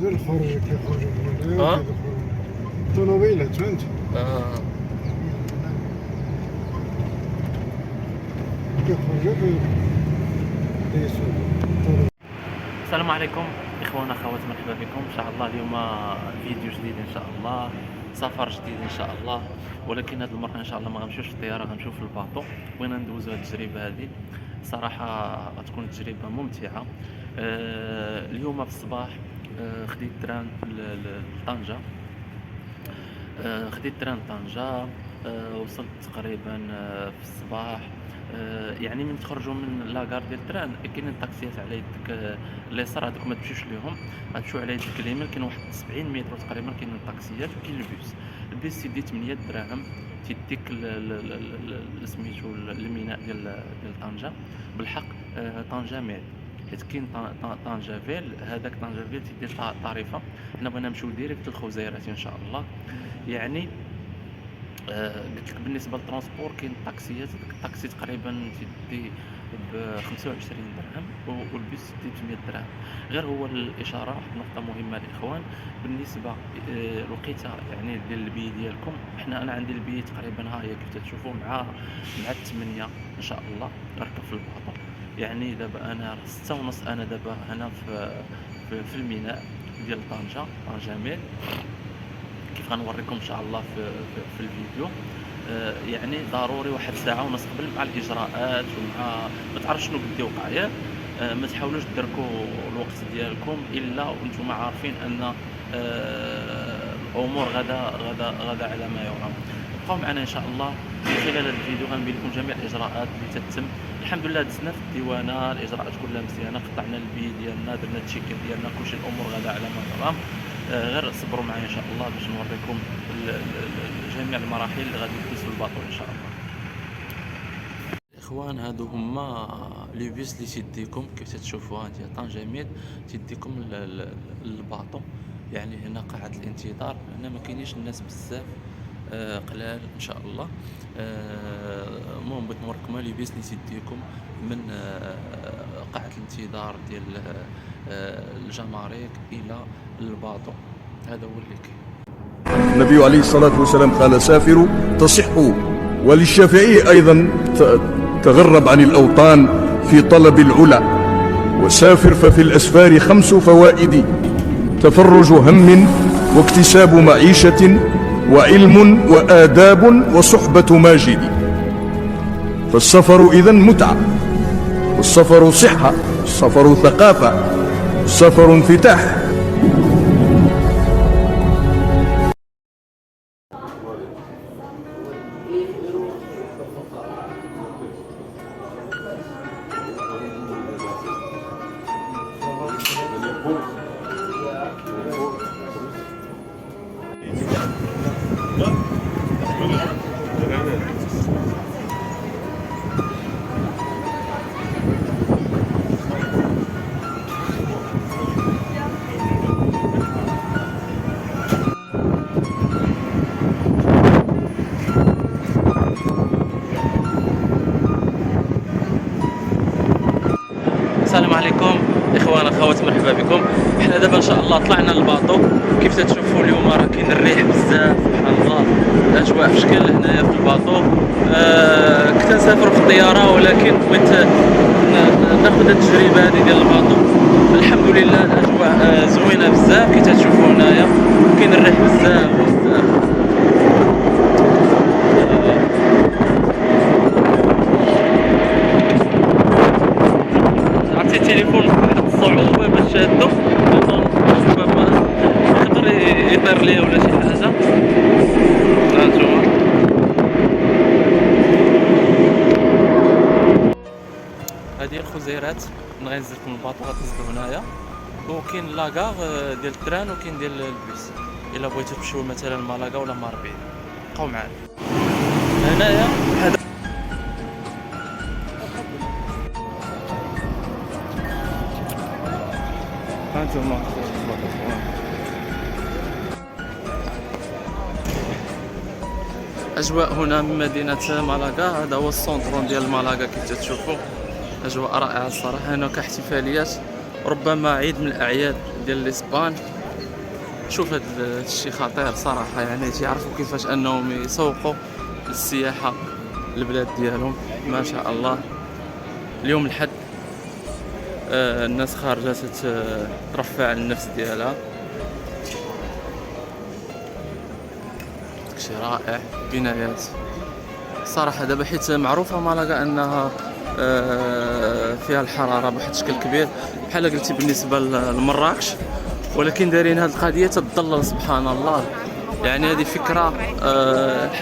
هذا الخروج كيخرج من اه هنا الطوموبيلات فهمت اه كيخرجوا كيسوقوا. السلام عليكم اخوانا اخوات، مرحبا بكم ان شاء الله. اليوم فيديو جديد ان شاء الله، سفر جديد ان شاء الله، ولكن هذه المره ان شاء الله ما غنمشيوش في الطياره، غنمشيو في الباطو. بغينا ندوزو هذه التجربه هذه، صراحه غتكون تجربه ممتعه. اليوم في الصباح خديت تران لطنجه. خديت تران طنجة. وصلت تقريبا في الصباح. يعني من تخرجوا من لاكار ديال التران كاينين طاكسيات على يدك اليسار، هذوك ما تمشيوش ليهم، غتمشيو على يدك اليمين. كاين واحد 70 متر تقريبا كاينين الطاكسيات، وكاين البيس تيدي 8 دراهم، تيديك سميتو الميناء ديال طنجة بالحق. طنجة ميل، حيت كاين طنجة فيل، هذاك طنجة فيل تيدي طريفة. حنا بغينا نمشيو ديريكت للخوزيرات ان شاء الله. يعني قلت لك بالنسبه للترونسبور كاين الطاكسيات، الطاكسي تقريبا تيدي ب 25 درهم، والبيس تيدي ب 100 درهم. غير هو الاشاره، واحد النقطه مهمه الاخوان بالنسبه الوقيته يعني ديال البي ديالكم. انا عندي البي تقريبا ها هي كيف تشوفوا مع 8 ان شاء الله نركب في الباطو. يعني دابا انا 6:30، انا دابا هنا في الميناء ديال طنجة ميل، كيف غنوريكم ان شاء الله في الفيديو. يعني ضروري واحد ساعه ونص قبل مع الاجراءات، ومع ما تعرفش شنو بدي وقع ياك. ما تحاولوش تدركوا الوقت ديالكم الا وانتم عارفين ان الامور غدا على ما يرام. بقاو معنا ان شاء الله. في خلال هذا الفيديو غنبين لكم جميع الاجراءات اللي تتم. الحمد لله دزنا في الديوانه، الاجراءات كلها مزيانه، قطعنا البي ديالنا، درنا التشيكين ديالنا، كلشي الامور غدا على ما يرام. غير صبروا معايا ان شاء الله باش نوريكم جميع المراحل اللي غادي ندوز في الباطو ان شاء الله. اخوان هادو هما لي بيس اللي تيديكم كيف تشوفوها ديال طنجة ميل، تيديكم للباطو. يعني هنا قاعة الانتظار، هنا ما كاينينش الناس بزاف، قلال ان شاء الله. المهم بغيت نوريكم لي بيس اللي تيديكم من قاعة الانتظار ديال الجمارك الى الباطو. هذا هو اللي كاين. النبي عليه الصلاة والسلام قال: سافروا تصحوا. وللشافعي أيضا: تغرب عن الأوطان في طلب العلا، وسافر ففي الأسفار 5 فوائد: تفرج هم، واكتساب معيشة، وعلم، وآداب، وصحبة ماجد. فالسفر إذن متعة، والسفر صحة، السفر ثقافة، السفر انفتاح. السلام عليكم اخوان اخوات، مرحبا بكم. احنا دابا ان شاء الله طلعنا للباطو. كيف تشوفوا اليوم راه كاين الريح بزاف، سبحان الله، الاجواء في شكل هنايا في الباطو. كنت نسافر في الطياره، ولكن بغيت ناخذ التجربه هذه ديال الباطو. الحمد لله الاجواء زوينه بزاف، كي تشوفوا هنايا كاين الريح بزاف. عرفتي التليفون واحد الصعوبة باش شادو، ربما يقدر يطير ليا ولا شي حاجة. ها نتوما هادي الخزيرات، غنزلكم الباطو غتنزلو هنايا، وكاين لاكار ديال التران وكاين ديال البيس. الا بغيتو تمشيو مثلا مالاكا ولا ماربيل بقاو معانا هنايا. هانتوما اجواء هنا من مدينه مالاكا. هذا هو السونترون ديال مالاكا كيف تشوفوا، اجواء رائعه الصراحه. هناك احتفاليات، ربما عيد من الاعياد ديال الاسبان. شوف هاد الشيء خطير صراحه، يعني تيعرفوا كيفاش انهم يسوقوا السياحه البلاد ديالهم. ما شاء الله اليوم الحد الناس خارجه ترفع عن النفس ديالها. شيء رائع، بنايات صراحه. دابا حيت معروفه مالاغا انها فيها الحراره بواحد الشكل كبير بحال قلتي بالنسبه لمراكش، ولكن دايرين هذه القضيه تتضلل سبحان الله. يعني هذه فكره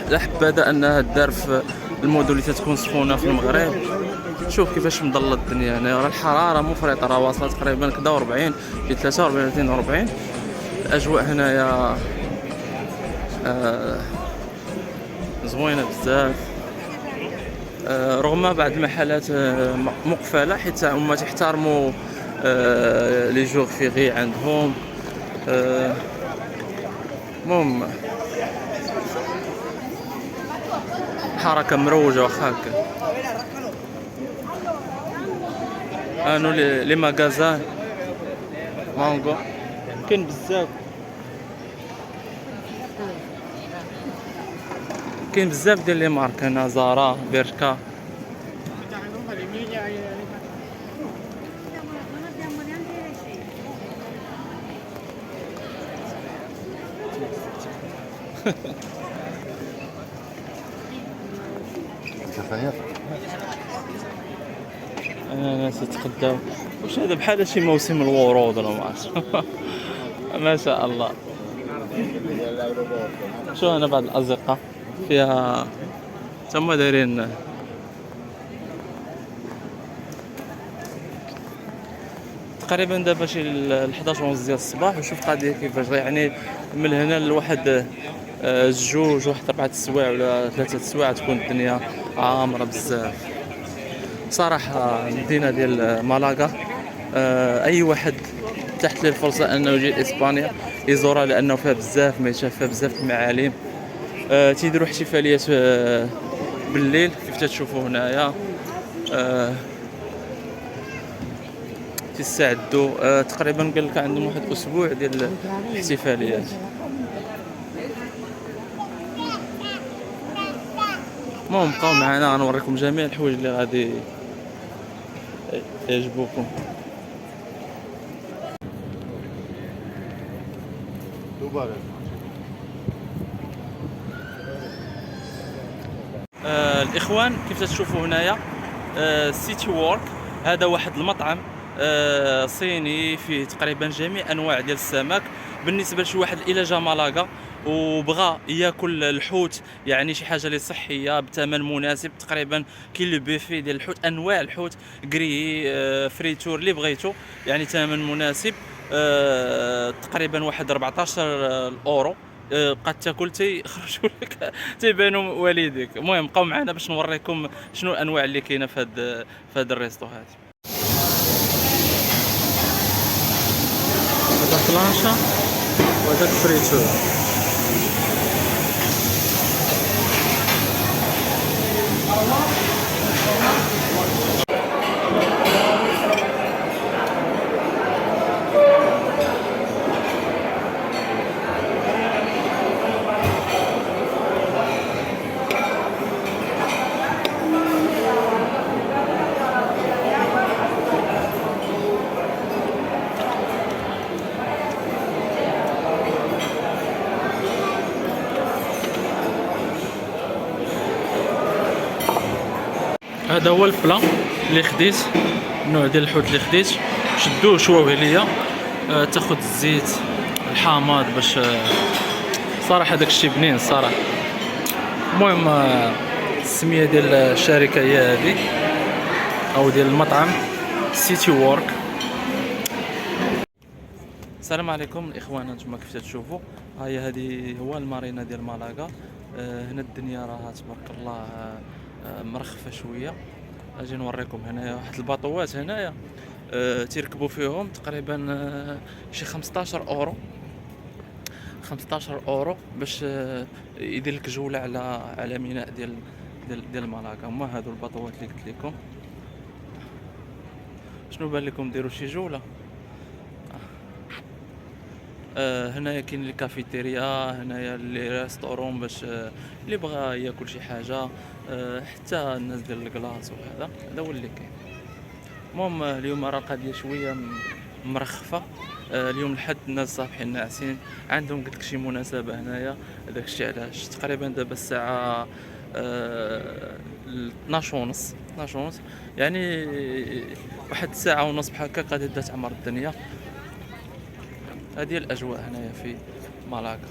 لا حبذا انها دار في المدن اللي تتكون سخونه في المغرب. شوف كيفاش مضلة الدنيا هنا، راه الحراره مفرطه، راه واصله تقريبا كدا 40 في 43 42. الاجواء هنايا زوينه بزاف، رغم بعض المحلات مقفله حيت هما تحترموا لي جور فيغي عندهم. المهم حركه مروجه واخا هكا. انو لي ماغازان مانغو كاين بزاف، كاين بزاف ديال لي مارك هنا، زارا، بيركا. ناس يتقداو. واش هذا بحال شي موسم الورود ولا ما عرفتش. ما شاء الله. شو هنا بعض الازقه فيها تما دايرين تقريبا دابا شي 11 ونص ديال الصباح. وشوف القضيه كيفاش، يعني من هنا لواحد جوج واحد 4 سوايع ولا 3 سوايع تكون الدنيا عامره بزاف صراحه. المدينه ديال مالاغا اي واحد تحت ليه الفرصه انه يجي لاسبانيا يزورها، لانه فيها بزاف ما يشاف، فيها بزاف المعالم. تيديروا احتفاليات بالليل كيف تتشوفوا هنايا. تستعدوا تقريبا قال لك عندهم واحد اسبوع ديال الاحتفاليات. المهم بقاو معنا غنوريكم جميع الحوايج اللي غادي يعجبوكم. الاخوان كيف تشوفوا هنايا سيتي وورك، هذا واحد المطعم صيني فيه تقريبا جميع انواع ديال السمك. بالنسبه لشي واحد الى جا مالاغا وبغى ياكل الحوت، يعني شي حاجه اللي صحيه بثمن مناسب، تقريبا كاين لو بوفي ديال الحوت، انواع الحوت كري فريتور اللي بغيتو، يعني ثمن مناسب. تقريبا واحد 14 اورو قد تاكل تيخرجوا لك تيبانوا والديك. المهم بقاو معنا باش نوريكم شنو الانواع اللي كاينه في هذا الريستو. هذا بلانشا وهذاك فريتور. هذا هو البلان اللي خديت، النوع ديال الحوت اللي خديت. شدوه شويه ليا، تاخذ الزيت الحامض باش صراحه داك الشيء بنين صراحه. المهم السميه ديال الشركه هي هذه او ديال المطعم سيتي وورك. السلام عليكم الاخوان، انتم كيف تشوفوا هاي هذه هو المارينا ديال مالاغا. هنا الدنيا راها تبارك الله مرخفه شويه. اجي نوريكم هنايا واحد الباطوات هنايا تيركبوا فيهم تقريبا شي 15 اورو 15 اورو باش يدير لك جوله على ميناء ديال مالاغا. هما هادو الباطوات اللي قلت لكم. شنو بان لكم ديروا شي جوله؟ هنايا كاين لي كافيتيريا، هنايا لي ريستورون باش اللي بغى ياكل شي حاجه، حتى الناس ديال الكلاص وهذا، هذا هو اللي كاين. المهم اليوم راه القضيه شويه مرخفه. اليوم الحد الناس صافحين ناعسين، عندهم قلت لك شي مناسبه هنايا، هذاك الشيء علاش تقريبا دابا الساعه 12 ونص، 12 ونص، يعني واحد الساعه ونص بحال هكا غادي تبدا تعمر الدنيا. هذه الاجواء هنايا في مالاكا.